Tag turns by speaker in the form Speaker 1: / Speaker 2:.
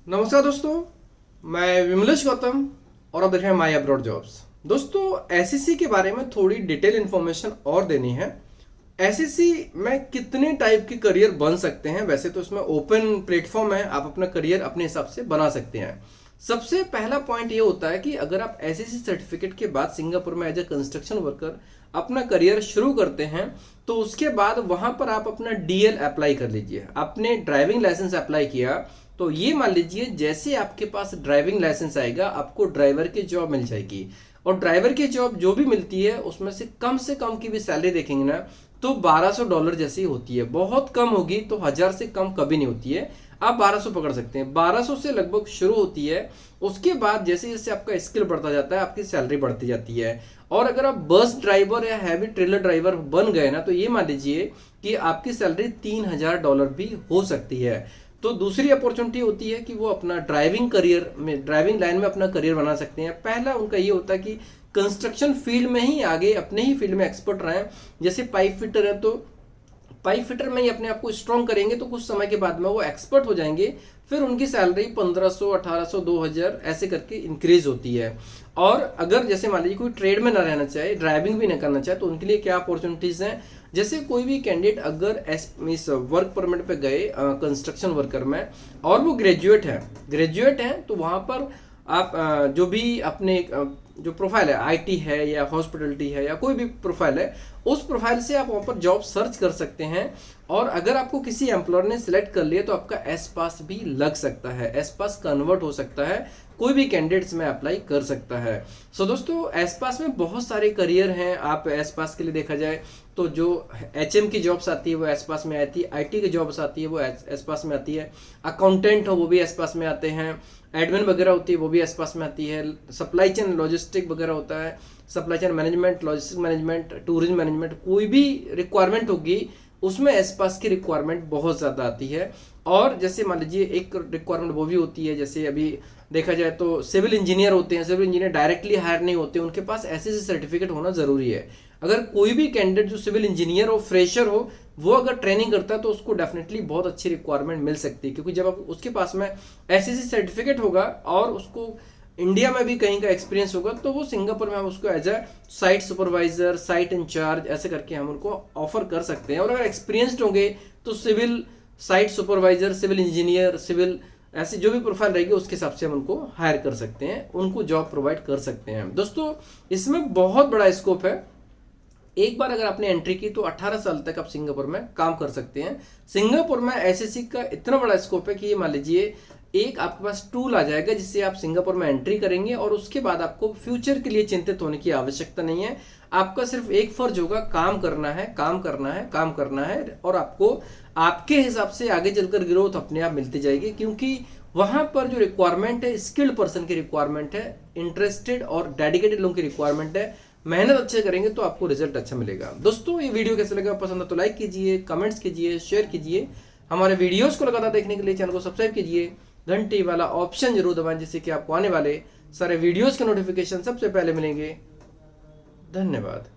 Speaker 1: नमस्कार दोस्तों, मैं विमलेश गौतम और आप देख रहे हैं माई अब्रॉड जॉब्स। दोस्तों, एसएससी के बारे में थोड़ी डिटेल इन्फॉर्मेशन और देनी है। एसएससी में कितने टाइप के करियर बन सकते हैं? वैसे तो इसमें ओपन प्लेटफॉर्म है, आप अपना करियर अपने हिसाब से बना सकते हैं। सबसे पहला पॉइंट ये होता है कि अगर आप एसएससी सर्टिफिकेट के बाद सिंगापुर में एज ए कंस्ट्रक्शन वर्कर अपना करियर शुरू करते हैं तो उसके बाद वहां पर आप अपना डीएल अप्लाई कर लीजिए। आपने ड्राइविंग लाइसेंस अप्लाई किया तो ये मान लीजिए जैसे आपके पास ड्राइविंग लाइसेंस आएगा आपको ड्राइवर की जॉब मिल जाएगी। और ड्राइवर की जॉब जो भी मिलती है उसमें से कम की भी सैलरी देखेंगे ना तो $1200 जैसी होती है। बहुत कम होगी तो 1000 से कम कभी नहीं होती है। आप 1200 पकड़ सकते हैं, 1200 से लगभग शुरू होती है। उसके बाद जैसे जैसे आपका स्किल बढ़ता जाता है आपकी सैलरी बढ़ती जाती है। और अगर आप बस ड्राइवर या हैवी ट्रेलर ड्राइवर बन गए ना तो ये मान लीजिए कि आपकी सैलरी $3000 भी हो सकती है। तो दूसरी अपॉर्चुनिटी होती है कि वो अपना ड्राइविंग करियर में, ड्राइविंग लाइन में अपना करियर बना सकते हैं। पहला उनका ये होता है कि कंस्ट्रक्शन फील्ड में ही आगे अपने ही फील्ड में एक्सपर्ट रहें। जैसे पाइप फिटर है तो पाइप फिटर में ही अपने आप को स्ट्रॉन्ग करेंगे तो कुछ समय के बाद में वो एक्सपर्ट हो जाएंगे। फिर उनकी सैलरी 1500, 1800, 2000 ऐसे करके इंक्रीज होती है। और अगर जैसे मान लीजिए कोई ट्रेड में ना रहना चाहे, ड्राइविंग भी ना करना चाहे तो उनके लिए क्या अपॉर्चुनिटीज हैं? जैसे कोई भी कैंडिडेट अगर इस वर्क परमिट पे गए कंस्ट्रक्शन वर्कर में और वो ग्रेजुएट है तो वहां पर आप जो भी अपने जो प्रोफाइल है, आईटी है या हॉस्पिटलिटी है या कोई भी प्रोफाइल है, उस प्रोफाइल से आप वहां पर जॉब सर्च कर सकते हैं। और अगर आपको किसी एम्प्लॉयर ने सिलेक्ट कर लिया तो आपका एस पास भी लग सकता है, एस पास कन्वर्ट हो सकता है, कोई भी कैंडिडेट्स में अप्लाई कर सकता है। सो दोस्तों, एस पास में बहुत सारे करियर हैं। आप एस पास के लिए देखा जाए तो जो एचएम की जॉब्स आती है वो एस पास में आती है, आईटी की जॉब्स आती है वो एस पास में आती है, अकाउंटेंट हो वो भी एस पास में आते हैं, एडमिन वगैरह होती है वो भी एस पास में आती है, सप्लाई चेन लॉजिस्टिक वगैरह होता है, supply chain management, logistic management, tourism management, कोई भी रिक्वायरमेंट होगी उसमें एस पास की रिक्वायरमेंट बहुत ज़्यादा आती है। और जैसे मान लीजिए एक रिक्वायरमेंट वो भी होती है, जैसे अभी देखा जाए तो सिविल इंजीनियर होते हैं, सिविल इंजीनियर डायरेक्टली हायर नहीं होते, उनके पास एसएससी सर्टिफिकेट होना जरूरी है। अगर कोई भी कैंडिडेट जो सिविल इंजीनियर हो, फ्रेशर हो, वो अगर ट्रेनिंग करता है तो उसको डेफिनेटली बहुत अच्छी रिक्वायरमेंट मिल सकती है। क्योंकि जब आप उसके पास में एसएससी सर्टिफिकेट होगा और उसको इंडिया में भी कहीं का एक्सपीरियंस होगा तो वो सिंगापुर में हम उसको as a site supervisor, site incharge ऐसे करके हम उनको ऑफर कर सकते हैं। और अगर एक्सपीरियंसड होंगे तो civil site supervisor, civil engineer, civil ऐसी जो भी प्रोफाइल रहेगी उसके हिसाब से हम उनको हायर कर सकते हैं, उनको जॉब प्रोवाइड कर सकते हैं। दोस्तों, इसमें बहुत बड़ा स्कोप है। एक बार अगर आपने एंट्री की तो 18 साल तक आप सिंगापुर में काम कर सकते हैं। सिंगापुर में एसएससी का इतना बड़ा स्कोप है कि ये मान लीजिए एक आपके पास टूल आ जाएगा जिससे आप सिंगापुर में एंट्री करेंगे और उसके बाद आपको फ्यूचर के लिए चिंतित होने की आवश्यकता नहीं है। आपका सिर्फ एक फर्ज होगा, काम करना है, काम करना है, काम करना है। और आपको आपके हिसाब से आगे चलकर ग्रोथ अपने आप मिलती जाएगी। क्योंकि वहां पर जो रिक्वायरमेंट है स्किल्ड पर्सन की रिक्वायरमेंट है, इंटरेस्टेड और डेडिकेटेड लोगों की रिक्वायरमेंट है। मेहनत अच्छे करेंगे तो आपको रिजल्ट अच्छा मिलेगा। दोस्तों, ये वीडियो कैसे लगा, पसंद है तो लाइक कीजिए, कमेंट्स कीजिए, शेयर कीजिए। हमारे वीडियोस को लगातार देखने के लिए चैनल को सब्सक्राइब कीजिए, घंटी वाला ऑप्शन जरूर दबाएं जिससे कि आपको आने वाले सारे वीडियोस के नोटिफिकेशन सबसे पहले मिलेंगे। धन्यवाद।